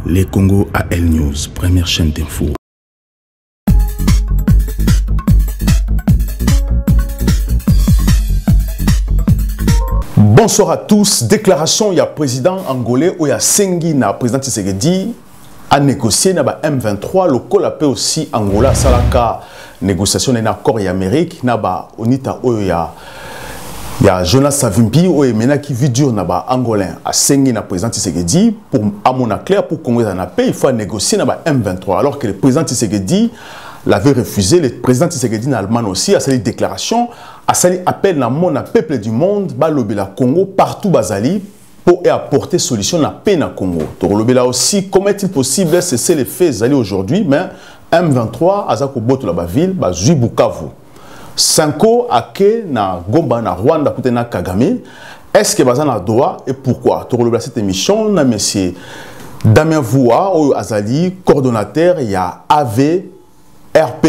Les Congo AL News, première chaîne d'info. Bonsoir à tous. Déclaration, il y a président angolais ou il y a Sengi, na président Tshisekedi a négocié na ba M23 local appelé aussi Angola salaka négociation d'un accord et Amérique na ba onita o ya Jonas Savimbi ou mena qui vidéo na ba angolais a Sengi na président Tshisekedi pour à mon clair pour Congo na paix il faut négocier na ba M23 alors que le président Tshisekedi l'avait refusé. Le président Tshisekedi en Allemagne aussi a sali déclaration, a sali appel na mon peuple du monde, ba lobela Congo partout bazali pour apporter solution na paix na Congo. Donc lobela aussi comment est-il possible de cesser les faits zali aujourd'hui, mais M23 azako boto la ba ville ba zui Bukavu. Sanko ake na Gomba na Rwanda pour na Kagame. Est-ce que bazan a droit et pourquoi? Donc lobela cette émission na monsieur Damien Voua ou Azali coordonnateur il y a AV RP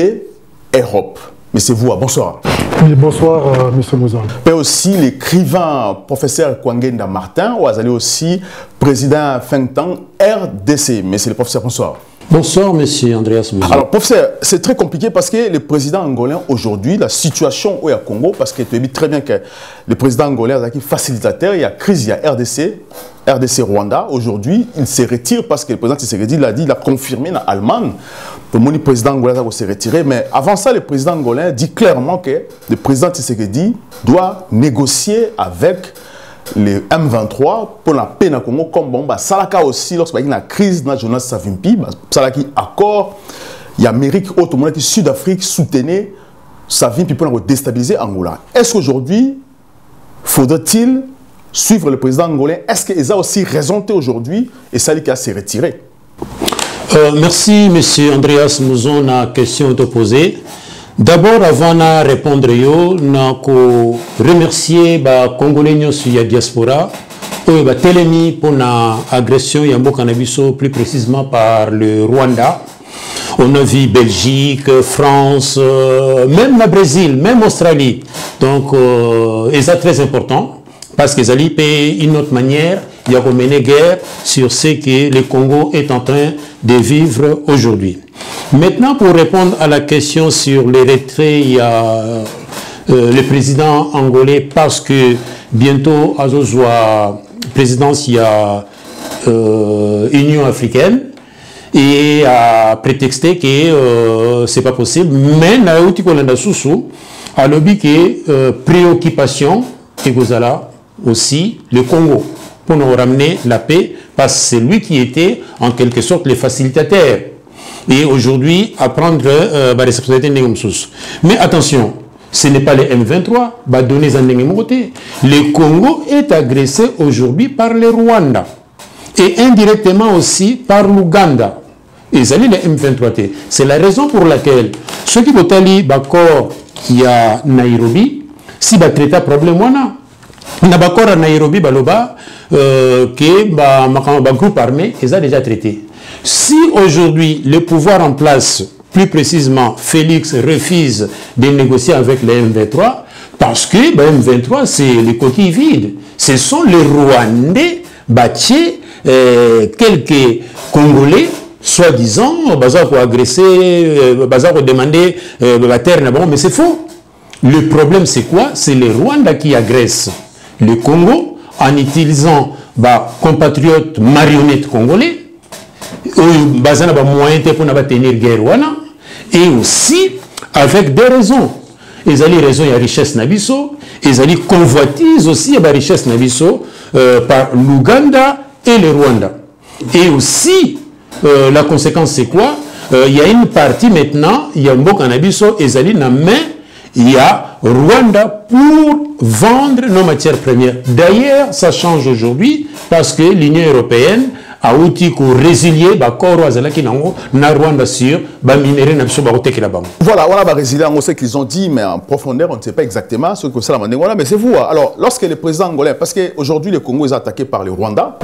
Europe. Monsieur Voua, bonsoir. Oui, bonsoir, monsieur Mouzal. Et aussi l'écrivain, professeur Kwangenda Martin, ou Azali aussi président think tank RDC. Monsieur le professeur, bonsoir. Bonsoir, monsieur Andreas Mouzal. Alors, professeur, c'est très compliqué parce que le président angolais aujourd'hui, la situation au Congo, parce que tu dis très bien que le président angolais est facilitateur, il y a crise, il y a RDC Rwanda. Aujourd'hui, il se retire parce que le président Tshisekedi l'a dit, il a confirmé en Allemagne. Le président angolais va se retirer. Mais avant ça, le président angolais dit clairement que le président Tshisekedi doit négocier avec les M23 pour la paix dans le Congo. Comme bon, Salaka aussi, lorsqu'il y a une crise dans Jonas Savimbi, Salaka accord, il y a Amérique, autre monde qui Sud-Afrique soutenait Savimbi pour déstabiliser Angola. Est-ce qu'aujourd'hui, faudrait-il suivre le président angolais? Est-ce qu'il a aussi raison aujourd'hui et Salika s'est retiré? Merci, monsieur Andreas Mouzon, la question est posée. D'abord, avant de répondre, je remercier les Congolais sur la diaspora pour l'agression de plus précisément par le Rwanda. On a vu Belgique, France, même le Brésil, même l'Australie. Donc, c'est très important parce qu'ils ont une autre manière de mener guerre sur ce que le Congo est en train de vivre aujourd'hui. Maintenant, pour répondre à la question sur les retraits, il y a le président angolais parce que bientôt, à la présidence, il y a Union africaine et a prétexté que ce n'est pas possible. Mais il y a un lobby qui est préoccupation et aussi le Congo pour nous ramener la paix parce que c'est lui qui était en quelque sorte le facilitateur. Et aujourd'hui, à prendre la responsabilité de Ngomsous. Mais attention, ce n'est pas les M23, bah donner un côté. Le Congo est agressé aujourd'hui par le Rwanda et indirectement aussi par l'Ouganda. Et ça, les M23. C'est la raison pour laquelle ceux qui vont aller d'accord qui y a Nairobi, si va traiter problème na d'accord à Nairobi baloba que ba groupe armé ils a déjà traité. Si aujourd'hui le pouvoir en place, plus précisément Félix, refuse de négocier avec les M23 parce que M23 c'est les coquilles vides, ce sont les Rwandais bâtis quelques Congolais soi-disant bazar pour agresser, bazar pour demander la terre mais c'est faux. Le problème c'est quoi? C'est les Rwandais qui agressent le Congo en utilisant compatriotes marionnettes congolais basés sur moyens pour tenir guerre et aussi avec des raisons. Ils ont raison, il y a richesse nabiso, ils ont convoitise aussi, il y a richesse nabiso par l'Ouganda et le Rwanda. Et aussi, la conséquence c'est quoi? Il y a une partie maintenant, il y a un beau cannabiso, ils ont la main. Il y a Rwanda pour vendre nos matières premières. D'ailleurs, ça change aujourd'hui parce que l'Union européenne a outil pour résilier na Rwanda sur minerai na biso là-bas. Voilà, résilier, on sait qu'ils ont dit, mais en profondeur, on ne sait pas exactement ce que ça la mais c'est vous. Alors, lorsque le président angolais, parce qu'aujourd'hui le Congo est attaqué par le Rwanda,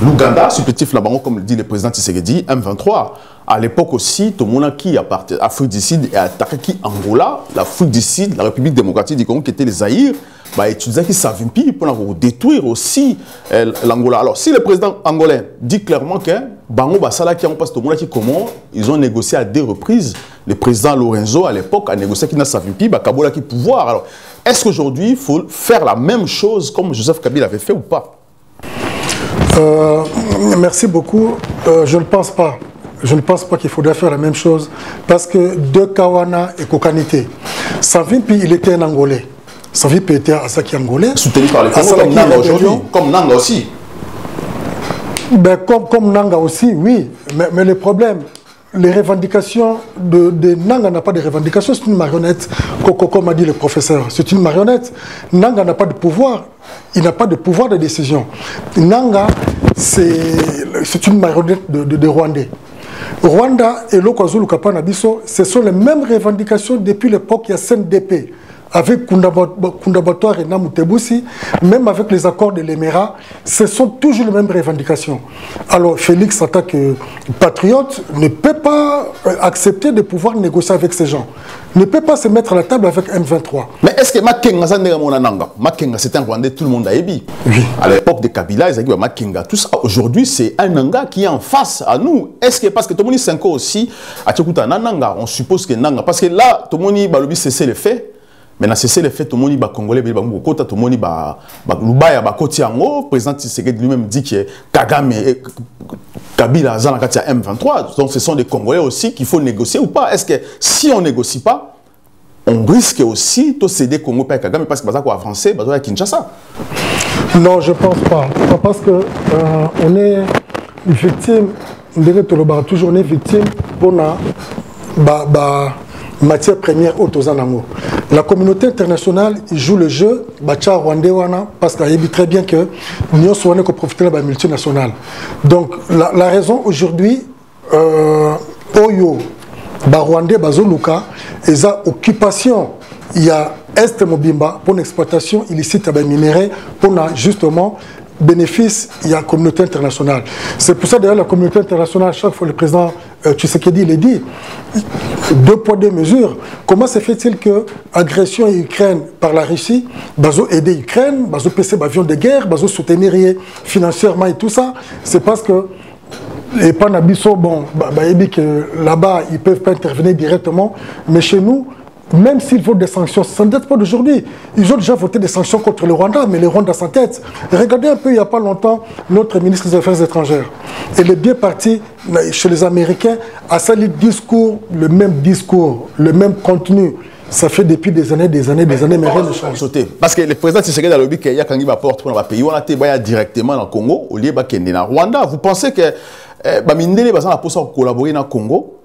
l'Ouganda, supplétif là-bas, comme le dit le président Tshisekedi, M23, À l'époque aussi, tout le monde qui appartient à l'Afrique du Sud et attaqué qui Angola, l'Afrique du Sud, la République démocratique du Congo qui était les Zaïre, bah étudier qui Savimpi pour détruire aussi l'Angola. Alors si le président angolais dit clairement que Bango Basala qui ont passé tout le monde qui comment ils ont négocié à 2 reprises, le président Lorenzo à l'époque a négocié qui n'a Savimpi, bah Kabola qui pouvoir. Alors est-ce qu'aujourd'hui il faut faire la même chose comme Joseph Kabila avait fait ou pas? Merci beaucoup. Je ne pense pas. Je ne pense pas qu'il faudrait faire la même chose parce que de Kawana et Kokanité, Savimpi, il était un Angolais. Savimpi était un Asaki Angolais. Soutenu par les Congo comme Nanga aujourd'hui, comme Nanga aussi. Ben, comme Nanga aussi, oui. Mais le problème, les revendications de Nanga n'a pas de revendications, c'est une marionnette, comme a dit le professeur. C'est une marionnette. Nanga n'a pas de pouvoir. Il n'a pas de pouvoir de décision. Nanga, c'est une marionnette de Rwandais. Rwanda et l'Okwazulu Kapanabiso, ce sont les mêmes revendications depuis l'époque il y a CNDP. Avec Kundabatoire et Namutebusi, même avec les accords de l'Émirat, ce sont toujours les mêmes revendications. Alors Félix, en tant que patriote, ne peut pas accepter de pouvoir négocier avec ces gens. Ne peut pas se mettre à la table avec M23. Mais est-ce que Makenga c'est un Rwandais, tout le monde a ébi? Oui. À l'époque de Kabila, ils ont dit Makenga. Tout ça, aujourd'hui, c'est un Nanga qui est en face à nous. Est-ce que, parce que tout le monde 5 ans aussi, à Tchoukouta, Nanga, on suppose que Nanga, parce que là, tout le monde a cessé les faits. Mais dans cessé les faits, tout le monde est congolais, tout le monde est président Tshisekedi lui-même dit que Kagame et Kabila sont M23. Donc ce sont des Congolais aussi qu'il faut négocier ou pas. Est-ce que si on ne négocie pas, on risque aussi de céder Congo par Kagame parce que ça va avancer, ça va Kinshasa? Non, je ne pense pas. Parce que on est victime, toujours on est victime pour la matière première autosanango. La communauté internationale joue le jeu Bacha Rwandais parce qu'elle dit très bien que nous sommes profiter de la multinationale. Donc la raison aujourd'hui, Oyo, Rwandais, Bazoluka, et ça occupation, il y a Est Mobimba pour l'exploitation illicite de minerais pour justement bénéfice, il y a la communauté internationale. C'est pour ça d'ailleurs la communauté internationale, chaque fois le président Tshisekedi le dit, 2 poids 2 mesures. Comment se fait-il que agression à Ukraine par la Russie, bazo aider l'Ukraine, bazo PC avion de guerre, bazo soutenir financièrement et tout ça, c'est parce que et pas Nabiso, bon, que là-bas ils peuvent pas intervenir directement, mais chez nous, même s'il faut des sanctions, ça ne date pas d'aujourd'hui. Ils ont déjà voté des sanctions contre le Rwanda, mais le Rwanda sans tête. Regardez un peu, il n'y a pas longtemps, notre ministre des Affaires étrangères. Il est bien parti chez les Américains à salir le même contenu. Ça fait depuis des années, mais rien ne change. Parce que le président Tshisekedi a lobby qu'il y a quand il va porter pour le pays, on a été directement dans le Congo, au lieu de dans Rwanda. Vous pensez que Mindele va collaborer dans le Congo?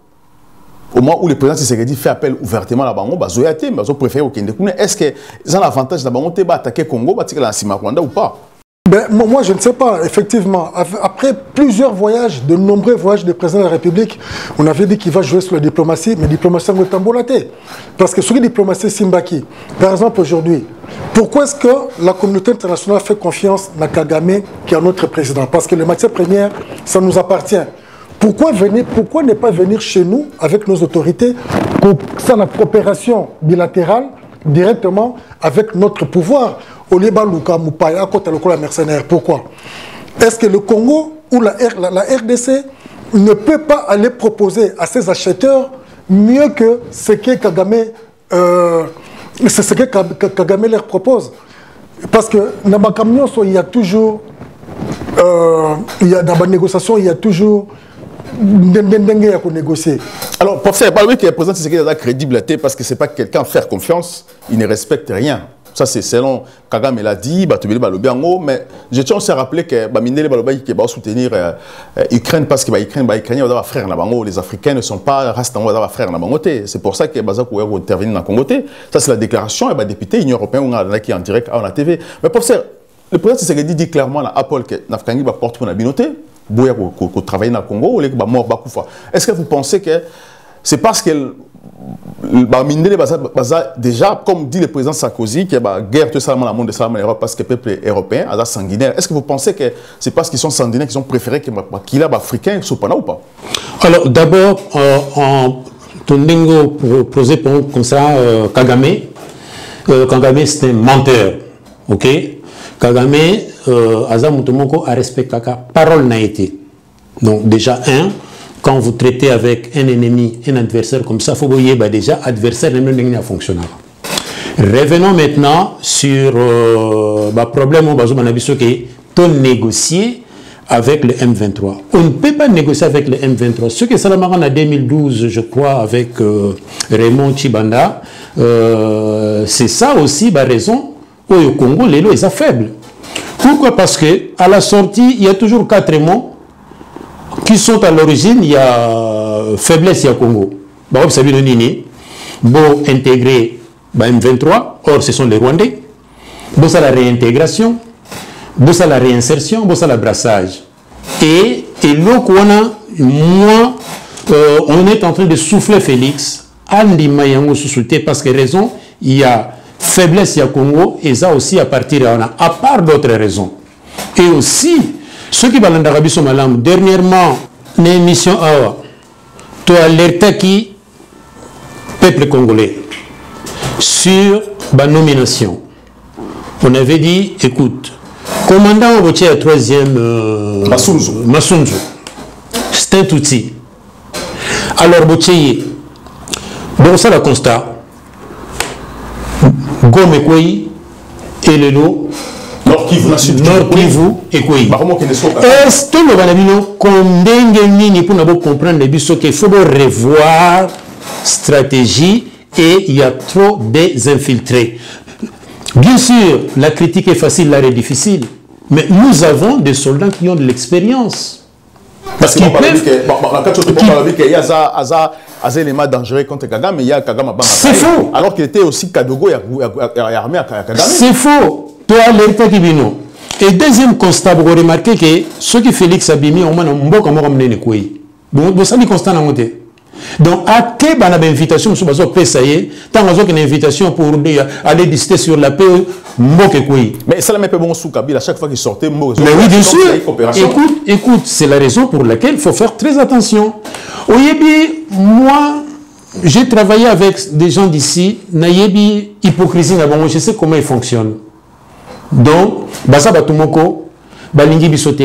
Au moment où le président Tshisekedi fait appel ouvertement à la Bango, ils préfèrent au Kende. Est-ce que ça a l'avantage de la Bango d'attaquer le Congo, dans Rwanda ou pas? Ben, moi, je ne sais pas, effectivement. Après plusieurs voyages, de nombreux voyages du président de la République, on avait dit qu'il va jouer sur la diplomatie, mais la diplomatie est tambolaté. Parce que sur la diplomatie Simbaki, par exemple aujourd'hui, pourquoi est-ce que la communauté internationale fait confiance à Kagame, qui est notre président? Parce que les matières premières, ça nous appartient. Pourquoi ne pas venir chez nous, avec nos autorités, pour faire la coopération bilatérale directement avec notre pouvoir? Au lieu de à côté de la mercenaire. Pourquoi? Est-ce que le Congo ou la RDC ne peut pas aller proposer à ses acheteurs mieux que ce que Kagame leur propose? Parce que dans ma camion, il y a toujours, dans la négociation, il y a toujours à négocier. Alors, professeur, pas lui qui est président, c'est qu'il a la crédibilité parce que ce n'est pas quelqu'un à faire confiance, il ne respecte rien. Ça, c'est selon Kagame l'a dit, mais je tiens aussi à rappeler que Mindele Baloba qui va soutenir l'Ukraine parce que l'Ukraine va avoir frère dans Bango. Les Africains ne sont pas restés dans frère dans Bango. C'est pour ça que Bazak va intervenir dans le Congo. Ça, c'est la déclaration et le député Union européenne qui est en direct à la TV. Mais professeur, le président Tshisekedi dit clairement à Apple que Nafkangi va porter pour la communauté, pour travailler dans le Congo, ou les mort Bakoufa. Est-ce que vous pensez que c'est parce que déjà, comme dit le président Sarkozy, qu'il y a une guerre tout ça dans le monde de l'Europe parce que le peuple européen est sanguinaire. Est-ce que vous pensez que c'est parce qu'ils sont sanguinaires qu'ils ont préféré qu'il y ait des Africains qui sont pas là ou pas? Alors d'abord, en Tondingo posé comme ça, Kagame c'est un menteur. Ok? Kagame, Azamutomoko a respecté la parole n'a été. Donc déjà, quand vous traitez avec un ennemi, un adversaire comme ça, il faut voyez déjà adversaire n'est pas fonctionnel. Revenons maintenant sur le problème où on négocier avec le M23. On ne peut pas négocier avec le M23. Ce que Salamaran en 2012, je crois, avec Raymond Chibanda, c'est ça aussi la raison où le Congo, les lois, ils sont faibles. Pourquoi? Parce qu'à la sortie, il y a toujours 4 mots qui sont à l'origine, il y a faiblesse, il y a Congo. Vous savez, le Nini, bon, intégrer M23, or ce sont les Rwandais. Bon, ça la réintégration, bon, ça la réinsertion, bon, ça la brassage. Et là, moi, on est en train de souffler Félix, Andi Mayango sous-souté, parce que raison, il y a faiblesse, il y a Congo, et ça aussi à partir à part d'autres raisons. Et aussi, ceux qui parlent d'Arabie Saoudite, dernièrement, l'émission Awa, tu as alerté qui peuple congolais sur la nomination. On avait dit, écoute, commandant au 3e Massunzu, c'est un outil. Alors, Boutcheye, bon, ça le constat. Gomekoi et le lot. Nord Kivu et quoi? Est-ce que nous allons comprendre qu'il faut revoir stratégie et il y a trop d'infiltrés. Bien sûr, la critique est facile, l'arrêt est difficile, mais nous avons des soldats qui ont de l'expérience. Parce qu'il y a des éléments dangereux contre Kagame, mais il y a Kagame. C'est faux. Alors qu'il était aussi Kadogo et armé à Kagame. C'est faux. Et deuxième constat, vous remarquez que ceux qui Félix Abimi ont un constat. Donc, à quelle invitation sur une invitation pour aller discuter sur la paix, mais ça n'a pas bon sous Kabila à chaque fois qu'il sortait. Mais oui, bien sûr. Écoute, c'est la raison pour laquelle il faut faire très attention. Oyebi, moi, j'ai travaillé avec des gens d'ici, Nayebi, hypocrisie, je sais comment ils fonctionnent. Donc, Basa Batumoko, Balingi Bisote,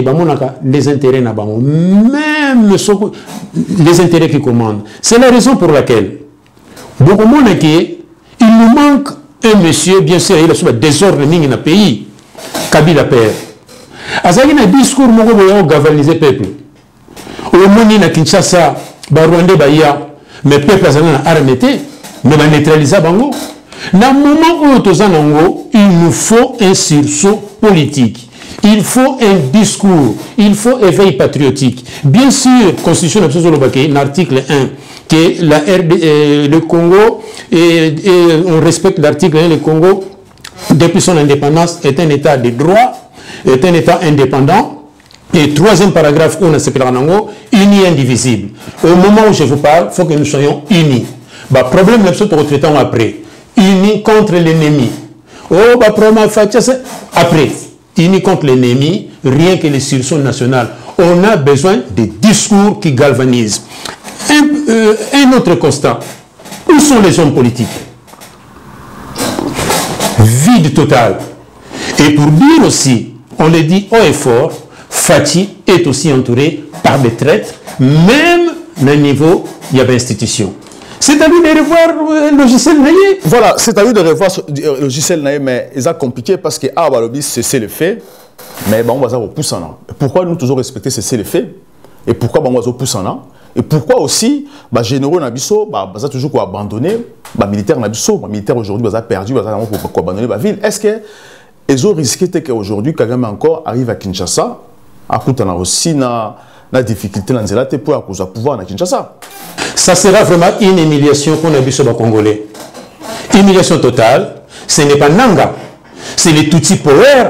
les intérêts, même les intérêts qui commandent. C'est la raison pour laquelle, beaucoup de monde il nous manque un monsieur, bien sûr, il a un désordre dans le pays, Kabila Père. Azali na discours, il galvaniser le peuple. Au monde, na Kinshasa, Rwanda, mais le peuple a arrêté, mais il a neutralisé Bango. Dans le moment où il nous faut un sursaut politique. Il faut un discours, il faut éveil patriotique. Bien sûr, Constitution de l'article 1, que le Congo, et on respecte l'article 1, le Congo, depuis son indépendance, est un État de droit, est un État indépendant. Et troisième paragraphe, on a ce uni indivisible. Au moment où je vous parle, il faut que nous soyons unis. Le problème, c'est que nous traitons après. Unis contre l'ennemi. Après. Unis contre l'ennemi, rien que les sursaut nationales. On a besoin de discours qui galvanisent. Un autre constat. Où sont les hommes politiques? Vide total. Et pour dire aussi, on le dit haut et fort, Fati est aussi entouré par des traîtres, même au niveau de l'institution. C'est à lui de revoir le logiciel Naye. Voilà, c'est à lui de revoir le logiciel Naye, mais c'est compliqué parce que c'est le fait, mais on va repousser en an. Pourquoi nous toujours respecter le fait? Et pourquoi on va repousser en an? Et pourquoi aussi, les généraux Nabiso, ils toujours abandonné, les militaires Nabiso, les militaires aujourd'hui, ils ont perdu, ils ont abandonné la ville. Est-ce qu'ils ont risqué qu'aujourd'hui, Kagame encore arrive à Kinshasa, à Koutana aussi, la difficulté dans le pour pouvoir à Kinshasa? Ça sera vraiment une humiliation pour les Bissau congolais. Humiliation totale. Ce n'est pas Nanga. C'est les Tutsi Power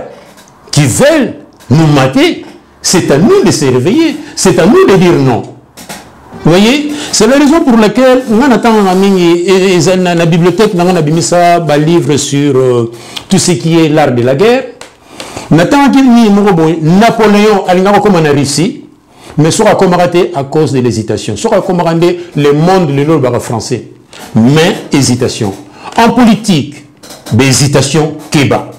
qui veulent nous mater. C'est à nous de se réveiller. C'est à nous de dire non. Vous voyez, c'est la raison pour laquelle on attend la bibliothèque, on a mis ça, un livre sur tout ce qui est l'art de la guerre. Napoléon a comme en Russie, mais sera commératé à cause de l'hésitation. Sera commératé le monde le l'ordre français. Mais hésitation. En politique, hésitation kéba.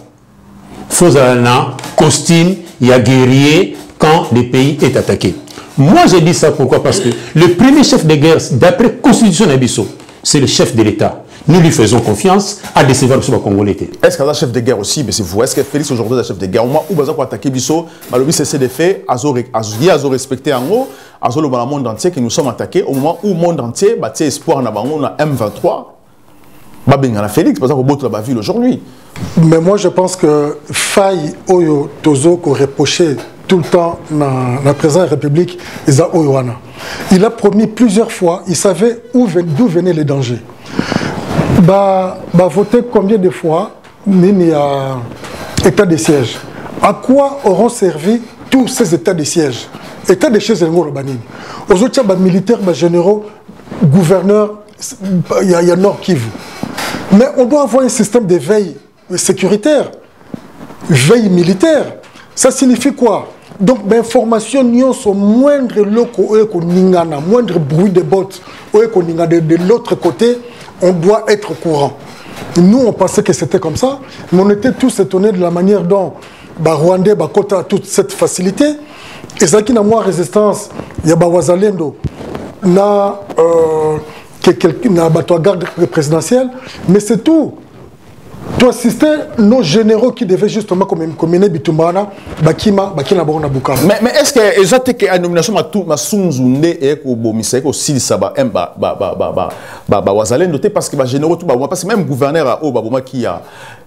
Faut un costume, il y a guerrier quand le pays est attaqué. Moi, j'ai dit ça pourquoi? Parce que le premier chef de guerre, d'après la Constitution d'Abisso, c'est le chef de l'État. Nous lui faisons confiance à décevoir sur le Congolais. Est-ce qu'il y a un chef de guerre aussi? Mais c'est vous. Est-ce que Félix aujourd'hui est un chef de guerre? Moi, où vous avez attaqué Bisso, le cessé des faits, Azo respecté en haut, Azo le monde entier que nous sommes attaqués au moment où le monde entier bâtit espoir dans M23. Babengana Félix, parce qu'on vote la ville aujourd'hui. Mais moi, je pense que faille Oyo Tozo qu'on reprochait tout le temps dans la présidence de la République, il a promis plusieurs fois, il savait d'où venaient les dangers. Voter combien de fois il y a état de siège? À quoi auront servi tous ces états de siège? État de siège, aux autres militaires, généraux, gouverneurs, il y a Nord Kivu. Mais on doit avoir un système de veille sécuritaire, veille militaire. Ça signifie quoi? Donc, l'information sont moindre locaux, moindre bruit de bottes, de l'autre côté, on doit être au courant. Nous, on pensait que c'était comme ça, mais on était tous étonnés de la manière dont Rwandais a toute cette facilité. Et ça qui n'a moins résistance, il y a Wazalendo, il y a la garde présidentielle, mais c'est tout. Tu assistais nos généraux qui devaient justement communiquer Bitumbana, Bakima, Bakina Borona Bukama. Mais est-ce que exactement que la nomination ma sunzunde et que bomisé aussi ça Wazalé noté parce que les généraux tout parce que même gouverneur à Obama qui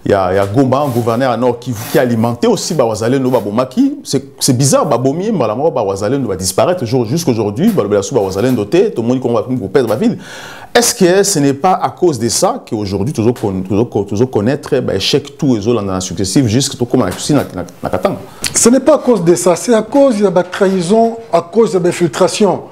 il y a Goma, un gouverneur à Nord qui alimentait aussi Wazalé no Baboma qui c'est bizarre Babomi malalement Wazalé va disparaître jusqu'aujourd'hui Wazalé noté tout le monde qu'on va perdre la ville. Est-ce que ce n'est pas à cause de ça qu'aujourd'hui toujours connaître l'échec tous les autres dans la successive jusqu'à comme la Katanga? Ce n'est pas à cause de ça, c'est à cause de la trahison, à cause de l'infiltration.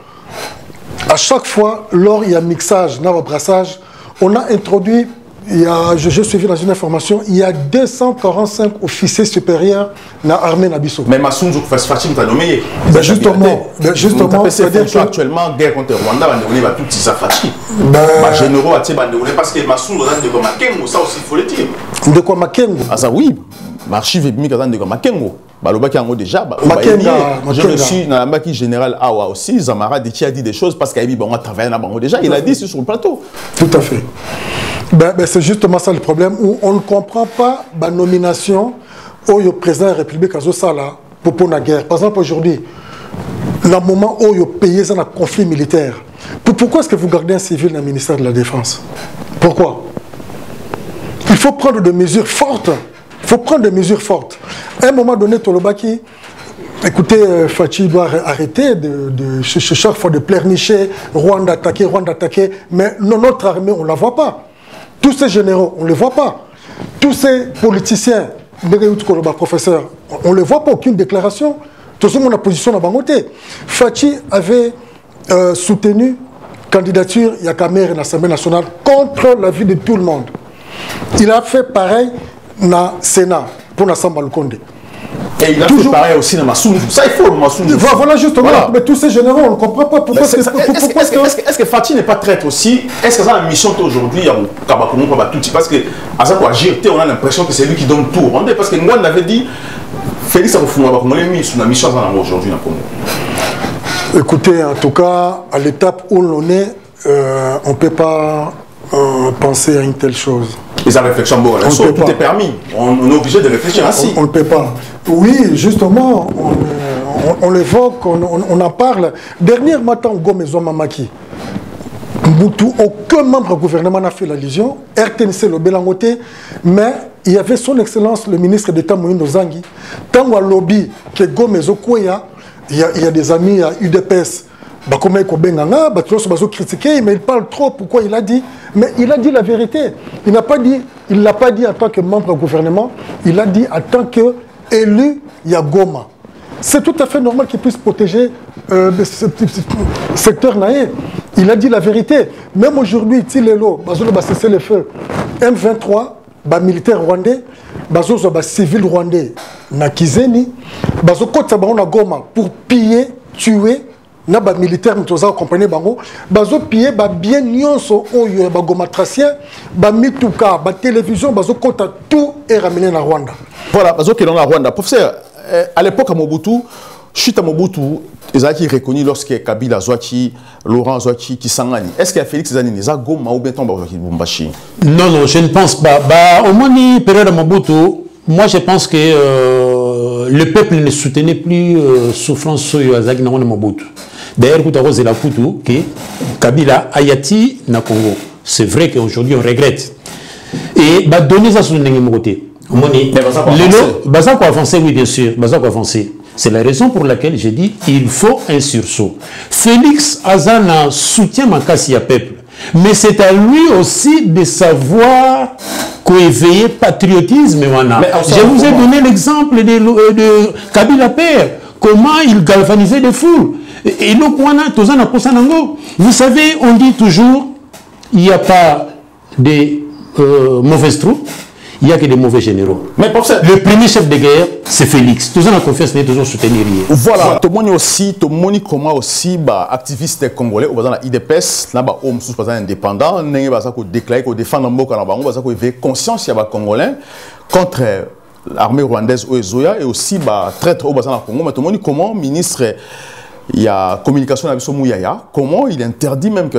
À chaque fois, lors il y a mixage, dans le brassage, on a introduit, je suivi dans une information, il y a 245 officiers supérieurs dans l'armée Nabiso. Mais Massounzou Fatim t'a nommé. Justement, c'est actuellement guerre contre Rwanda, on va tout ça Fatim. Généraux à parce que Massounzou de quoi Makengo, ça aussi il faut le dire. De quoi Makengo? Ah ça oui, l'archive est mis de quoi Makengo. Balobaki en déjà, j'ai reçu dans la maki générale Awa aussi, Zamara qui a dit des choses parce qu'il a travaillé là-bas déjà, il a dit sur le plateau. Tout à fait. C'est justement ça le problème où on ne comprend pas la nomination au président de la République Azosala pour la guerre. Par exemple, aujourd'hui, le moment où il payé dans un conflit militaire, pourquoi est-ce que vous gardez un civil dans le ministère de la Défense? Pourquoi? Il faut prendre des mesures fortes. Il faut prendre des mesures fortes. À un moment donné, Tolobaki, écoutez, Fachi doit arrêter de chaque fois de pleurnicher, Rwanda attaqué, mais notre armée, on ne la voit pas. Tous ces généraux, on ne les voit pas. Tous ces politiciens, professeur, on ne les voit pas, aucune déclaration. Tout ça, mon opposition à Bangoté. Fachi avait soutenu candidature Yakamer à l'Assemblée nationale contre l'avis de tout le monde. Il a fait pareil dans le Sénat pour Nassamba Lukonde. Et il a fait pareil aussi dans Massounzou. Ça, il faut le Massounzou. Voilà justement. Voilà. Mais tous ces généraux, on ne comprend pas pourquoi. Est-ce que Fatih n'est pas traître aussi? Est-ce que ça a une mission aujourd'hui parce que à ça quoi agir, on a l'impression que c'est lui qui donne tout. Parce que nous on avait dit Félix Arufuma on l'a mis sur la mission aujourd'hui dans le Congo. Écoutez, en tout cas, à l'étape où l'on est, on ne peut pas penser à une telle chose. Les réflexions, tout est permis. On est obligé de réfléchir ainsi. On ne peut pas. Oui, justement, on l'évoque, on en parle. Dernièrement, au Gomezo Mamaki, aucun membre du gouvernement n'a fait l'allusion. RTNC le Bélangoté, mais il y avait son excellence, le ministre d'État Moïno Zangi. Tant au lobby que Gomezo Koya, il y a des amis à UDPS. Mais il parle trop, pourquoi il a dit? Mais il a dit la vérité. Il n'a pas dit, il l'a pas dit en tant que membre du gouvernement, il a dit en tant qu'élu Yagoma. c'est tout à fait normal qu'il puisse protéger ce secteur naïf. Il a dit la vérité. Même aujourd'hui, Tilelo, Bazolo va cesser le feu. M23, militaire rwandais, Bazolo va civil rwandais, Nakizeni, Bazolo Kota Barona Goma pour piller, tuer. Na ba militaire mtoza accompagné bango bazo piller ba bien nyonso oyo ba goma tracien ba mituka ba télévision bazo kota tout est ramené na Rwanda. Voilà, bazo qui dans la Rwanda. Professeur, à l'époque à Mobutu, chute à Mobutu, ils ont été reconnus lorsque Kabila Zouachi, Laurent Zouachi qui s'engage. Est-ce qu'il y a Félix Zanini, ça goma ou bien tombe Bumbashi? Non, non, je ne pense pas. Bah, au moins ni période à Mobutu, moi je pense que le peuple ne soutenait plus souffrance sur Azaki na Mobutu. D'ailleurs, c'est la Koutou que Kabila Ayati na Congo. C'est vrai qu'aujourd'hui on regrette. Et bah donner ça sur le côté. Baza quoi avancer, oui bien sûr. Baza quoi avancer. C'est la raison pour laquelle j'ai dit il faut un sursaut. Félix Azana soutient Makassi à peuple, mais c'est à lui aussi de savoir qu'éveiller patriotisme. Je vous ai donné l'exemple de Kabila Père. Comment il galvanisait des foules. Et donc, vous savez, on dit toujours, il n'y a pas de mauvaises troupes, il n'y a que des mauvais généraux. Mais pour ça, le premier chef de guerre, c'est Félix. Tout ça, la confiance n'est toujours soutenir. Voilà, tout le monde aussi, tout le monde comment aussi, activiste congolais, au la IDPS, là, homme sous indépendant, n'est pas ça qu'on déclare, qu'on défend un mot, qu'on a conscience, il y a congolais contre l'armée rwandaise Oezoya et aussi traître au bassin Congo. Mais tout le monde comment ministre il y a communication avec son Mouyaya, comment il interdit même que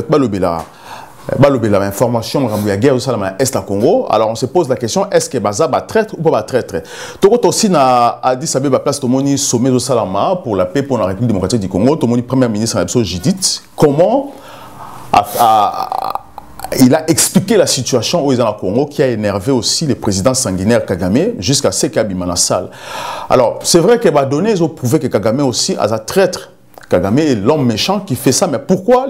l'information il y a guerre au Est à Congo. Alors on se pose la question, est-ce que Baza va traître ou pas traître? Tout le monde aussi a dit ça va place tout le monde sommet de Salama pour la paix pour la République démocratique du Congo. Tout le monde premier ministre Judith, comment il a expliqué la situation où ils sont au Congo qui a énervé aussi le président sanguinaire Kagame jusqu'à ce qu'il y ait la salle. Alors c'est vrai que donné ils ont prouvé que Kagame aussi a traître. Kagame est l'homme méchant qui fait ça, mais pourquoi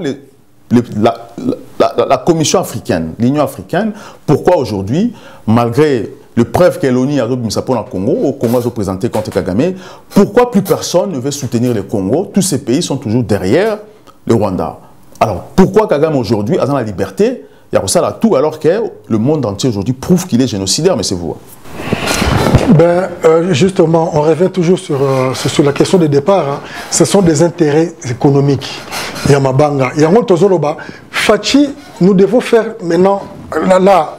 la Commission africaine, l'Union africaine, pourquoi aujourd'hui, malgré les preuves que l'ONU a mis pour le Congo, au Congo a présenté contre Kagame, pourquoi plus personne ne veut soutenir le Congo? Tous ces pays sont toujours derrière le Rwanda. Alors pourquoi Kagame aujourd'hui a dans la liberté, il y a ça là tout alors que le monde entier aujourd'hui prouve qu'il est génocidaire, mais c'est vous. Justement, on revient toujours sur la question de départ. Hein. Ce sont des intérêts économiques. Yamabanga. Fachi, nous devons faire maintenant, là,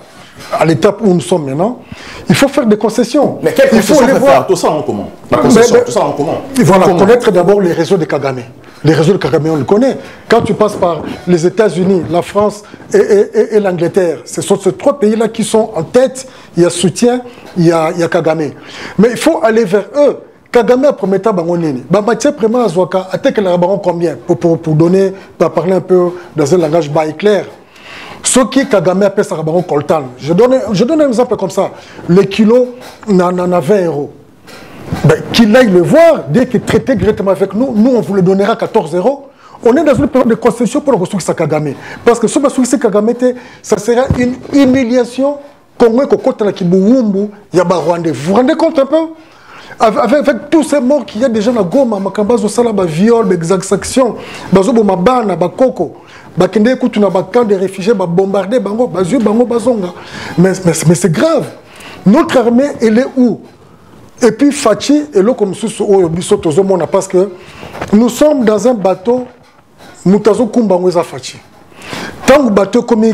à l'étape où nous sommes maintenant, il faut faire des concessions. Mais quelles concessions il faut faire? Tout ça en commun. Tout ça en commun. Il faut connaître d'abord les réseaux de Kagame. Les réseaux de Kagame, on le connaît. Quand tu passes par les États-Unis, la France et l'Angleterre, ce sont ces trois pays-là qui sont en tête. Il y a soutien, il y a Kagame. Mais il faut aller vers eux. Kagame a promis à Bangonini. Matière vraiment à Zouaka, à tel que la baron combien pour donner, pour parler un peu dans un langage clair. Ce qui Kagame appelle ça baron coltan. Je donne un exemple comme ça. Le kilo n'en a 20 €. Qu'il aille le voir, dès qu'il traitait directement avec nous, nous on vous le donnera 14 €. On est dans une période de concession pour le ça Kagame. Parce que ce que Kagame ça sera une humiliation. Congo Kokota Kibuumbu, Yaba Rwandais. Vous vous rendez compte un peu? Avec tous ces morts qu'il y a déjà dans Goma, Makambazo Salaba, viol, exaction, Bazobo Mabana, Bakoko, Bakende Koutuna, Bakan des réfugiés, bombardé, Bango, Bazu, Bango, Bazonga. Mais c'est grave. Notre armée, elle est où? Et puis Fachi, et là comme ça, parce que nous sommes dans un bateau, Moutazo Kumbangweza Fachi. Tant que bateau comme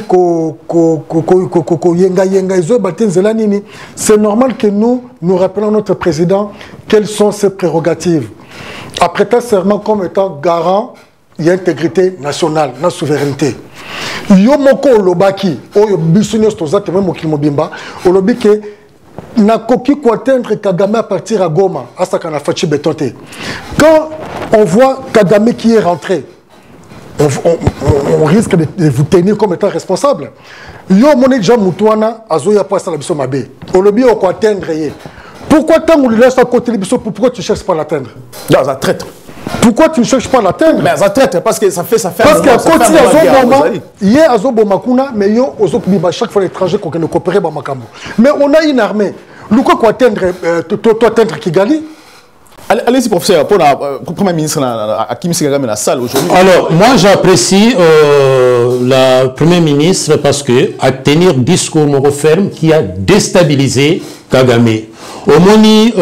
c'est normal que nous rappelons notre président quelles sont ses prérogatives. Après un serment comme étant garant, il y a intégrité nationale, la souveraineté. Yomoko Lobaki, Oyo Bissunios Tozate, même Okimobimba, Olobike, n'a coquille atteindre Kagame à partir à Goma, à Sakana Fachi Betonte. Quand on voit Kagame qui est rentré, on risque de vous tenir comme étant responsable. Yo moné déjà Moutouana, Azoya pas ça la biso mabe. Olobi on quoi atteindre. Pourquoi tant on le laisse à côté de biso, pourquoi tu cherches pas à l'atteindre? Dans un traître. Pourquoi tu ne cherches pas à l'atteindre? Mais ça traître parce que ça fait. Parce qu'à côté Azoboma, il y a Azobomakuna, mais yo Ozokubiba chaque fois l'étranger qu'on ne coopère pas Makambo. Mais on a une armée. Luko quoi atteindre toi atteindre Kigali? Allez-y, professeur, pour le Premier ministre Hakim Kagame dans la salle aujourd'hui. Alors, moi, j'apprécie la Premier ministre parce que à tenir discours ferme qui a déstabilisé Kagame. Au Moni,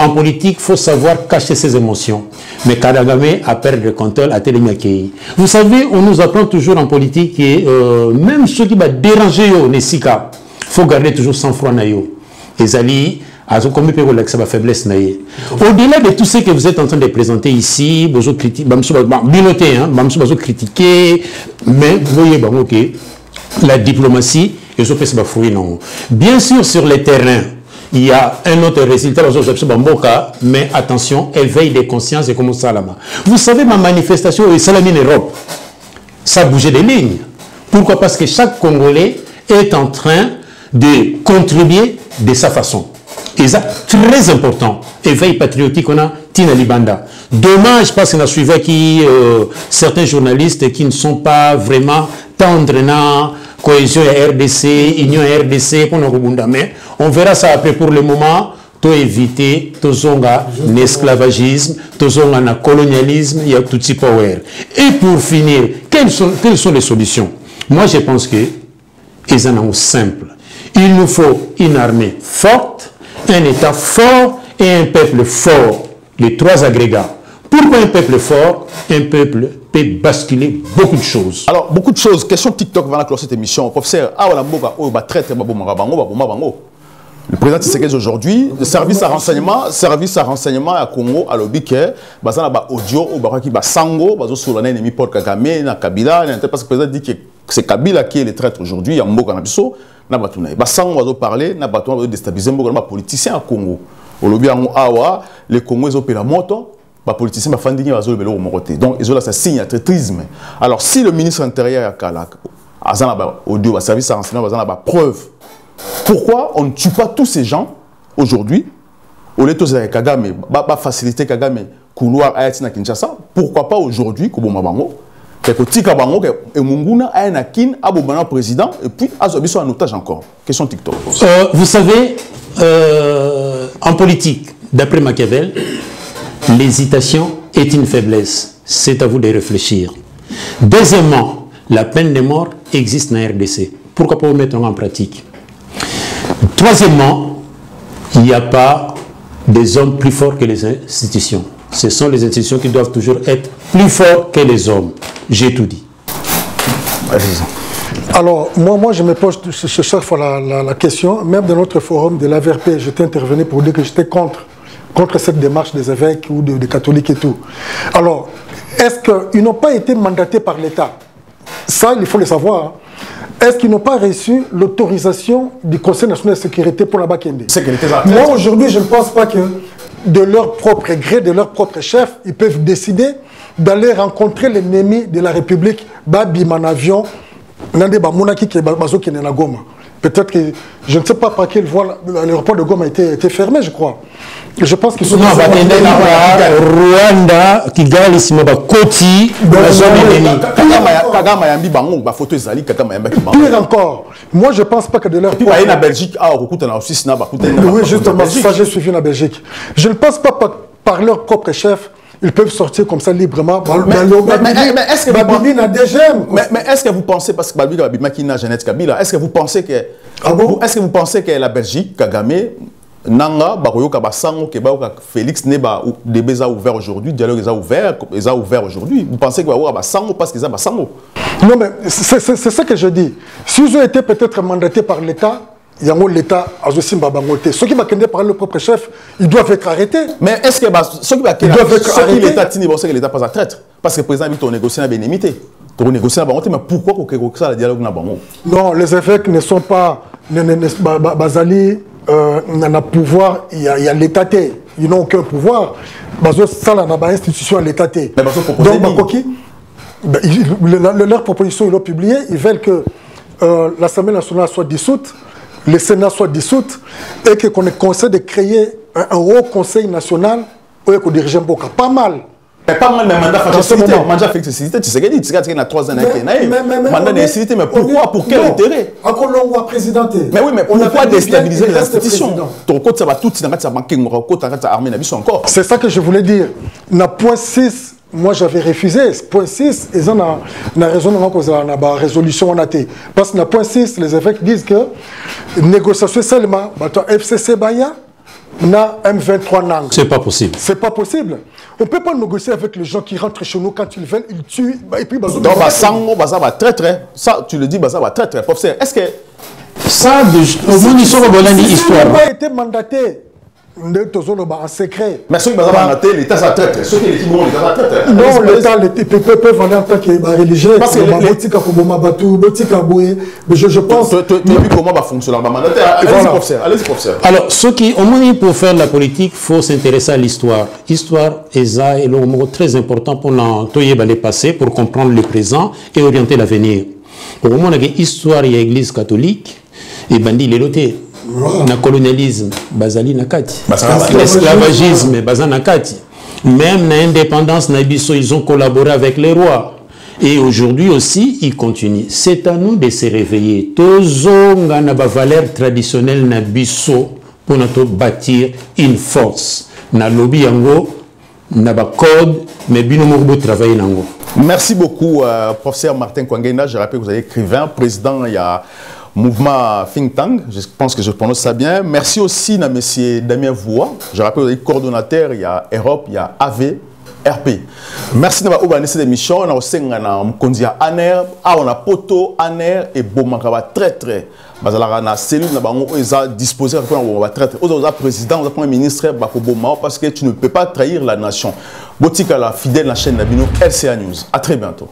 en politique, il faut savoir cacher ses émotions. Mais Kagame a perdu le contrôle à Télémiakei. Vous savez, on nous apprend toujours en politique que même ceux qui vont déranger il faut garder toujours sang-froid. Et Zali, sa faiblesse. Au-delà de tout ce que vous êtes en train de présenter ici, vous critiquez, mais vous voyez que la diplomatie, bien sûr, sur le terrain, il y a un autre résultat, mais attention, éveil des consciences et comme ça là-bas. Vous savez, ma manifestation au Salamine Europe, ça bougeait des lignes. Pourquoi? Parce que chaque Congolais est en train de contribuer de sa façon. Et ça, très important, éveil patriotique, on a Tina Libanda. Dommage parce qu'on a suivi certains journalistes qui ne sont pas vraiment tendres dans cohésion à RDC, union à RDC, mais on verra ça après. Pour le moment, pour éviter l'esclavagisme, le colonialisme, il y a tout type power. Et pour finir, quelles sont les solutions? Moi, je pense que ils en ont simple. Il nous faut une armée forte, un État fort et un peuple fort. Les trois agrégats. Pourquoi un peuple fort? Un peuple peut basculer beaucoup de choses. Alors, beaucoup de choses. Question TikTok va clore cette émission. Professeur, le président Tshisekedi aujourd'hui, le service à renseignement à Congo, à l'Obike, basé na ba audio, au baraki ba sango, bazo sur l'ennemi Paul Kagame, na Kabila, parce que le président dit que c'est Kabila qui est le traître aujourd'hui, il y a Mboka na biso, na batuna. Ba sango bazo parler, na batuna bazo déstabiliser Mboka na politicien à Congo. Au lobby awa, les Congolais ont payé la moto, les politiciens ont fait la moto. Donc, ils ont là, c'est signe de traîtrisme. Alors, si le ministre intérieur a Kalak, audio, service à renseignement, a preuve, pourquoi on ne tue pas tous ces gens aujourd'hui, au lieu de Kagame, faciliter Kagame, couloir à Kinshasa, pourquoi pas aujourd'hui, Kobo Mabango, que Tika Bango, et Munguna, Aenakin, Abobana président, et puis Azobiso en otage encore. Question TikTok. Vous savez, en politique, d'après Machiavel, l'hésitation est une faiblesse. C'est à vous de réfléchir. Deuxièmement, la peine de mort existe dans la RDC. Pourquoi pas vous mettre en pratique? Troisièmement, il n'y a pas des hommes plus forts que les institutions. Ce sont les institutions qui doivent toujours être plus fortes que les hommes. J'ai tout dit. Alors, moi je me pose chaque fois la question, même dans notre forum de l'AVRP, j'étais intervenu pour dire que j'étais contre cette démarche des évêques ou des catholiques et tout. Alors, est-ce qu'ils n'ont pas été mandatés par l'État? Ça, il faut le savoir. Hein. Est-ce qu'ils n'ont pas reçu l'autorisation du Conseil national de sécurité pour la Bakende? Moi, aujourd'hui, je ne pense pas que de leur propre gré, de leur propre chef, ils peuvent décider d'aller rencontrer l'ennemi de la République, Babiman avion, peut-être que, je ne sais pas par quelle voie l'aéroport de Goma a été fermé, je crois. Je pense qu'ils sont... Non, Rwanda, Kigali, Koti, pire encore, moi je ne pense pas que de leur... Oui, justement, ça j'ai suivi la Belgique. Je ne pense pas par leur propre chef, ils peuvent sortir comme ça librement. Mais est-ce que vous pensez, parce que Babili qui n'a Jeannette Kabila, est-ce que vous pensez que la Belgique, Kagame, Nanga, Baroyoka Basango, Keba, Félix Neba, Debeza ouvert aujourd'hui, dialogue est ouvert aujourd'hui. Vous pensez que Basango parce qu'ils ont Basango? Non, mais c'est ce que je dis. S'ils ont été peut-être mandatés par l'État, l'État a aussi Babangoté. Ceux qui vont par le propre chef, ils doivent être arrêtés. Mais est-ce que ceux qui doivent être arrêtés, l'État tini bon, c'est que l'État pas à traître? Parce que le président Victor négocié la bénémité. Pour négocier la Babangoté, mais pourquoi qu'on ça le dialogue na Bango? Non, les évêques ne sont pas Bazali n'a pouvoir, il y a l'État. Ils n'ont aucun pouvoir. Ça là n'a institution à l'État. Donc Bakoki, leur proposition ils l'ont publiée, ils veulent que l'Assemblée nationale soit dissoute, le Sénat soit dissous et qu'on ait conseil de créer un haut conseil national où on dirige Mboka. Pas mal. Mais pas mal, mais mandat facilité. Mandat facilité, tu sais qu'il y a 3 ans. Mandat nécessité, mais pourquoi? Pour quel intérêt? Encore long président. Mais oui, mais pourquoi déstabiliser les institutions? Ton côté, ça va tout, ça va manquer mon côté, ça va armer la vie encore. C'est ça que je voulais dire. Na point 6, moi j'avais refusé. Point 6, ils ont la raison de la résolution. Parce que na point 6, les évêques disent que négociation seulement, FCC Baya, na M23 Nang. C'est pas possible. C'est pas possible. On ne peut pas négocier avec les gens qui rentrent chez nous quand ils veulent, ils tuent. Et puis, donc, ça va très très. Ça, tu le dis, ça va très très. Professeur, est-ce que ça, au moins, ils sont histoire. Il n'a pas été mandaté. En secret. Mais ceux qui ont mandaté, l'État ça traite. Ceux qui ont l'État ça traite. Non, l'État, les peuvent aller en tant que religieux. Parce que je pense. Tu as vu comment va fonctionner le mandataire? Allez-y, professeur. Alors, ceux qui, au moins, pour faire la politique, il faut s'intéresser à l'histoire. L'histoire est le mot très important pour le passé, pour comprendre le présent et orienter l'avenir. Au moment où l'histoire de l'Église catholique, et bandit les lotés. Le colonialisme, bazali nakati. L'esclavagisme, bazali nakati. Même l'indépendance, ils ont collaboré avec les rois. Et aujourd'hui aussi, ils continuent. C'est à nous de se réveiller. Tous les valeurs traditionnelles nabiso pour nous bâtir une force. Na lobby yango, na ba code, mais binomorbo travailler nango. Merci beaucoup, professeur Martin Kwangenda. Je rappelle que vous êtes écrivain, président, il y a mouvement Think Tank, je pense que je prononce ça bien. Merci aussi à M. Damien Voua. Je rappelle qu'il est coordonnateur, il y a Europe, il y a AV, RP. Merci d'avoir ouvert cette émission. On a aussi un ANER, on a Poto, ANER et Bomakaba très très. On a cellule qui est disposée à très très. On a président, on a premier ministre, parce que tu ne peux pas trahir la nation. Botika la fidèle la chaîne Nabino, RCA News. À très bientôt.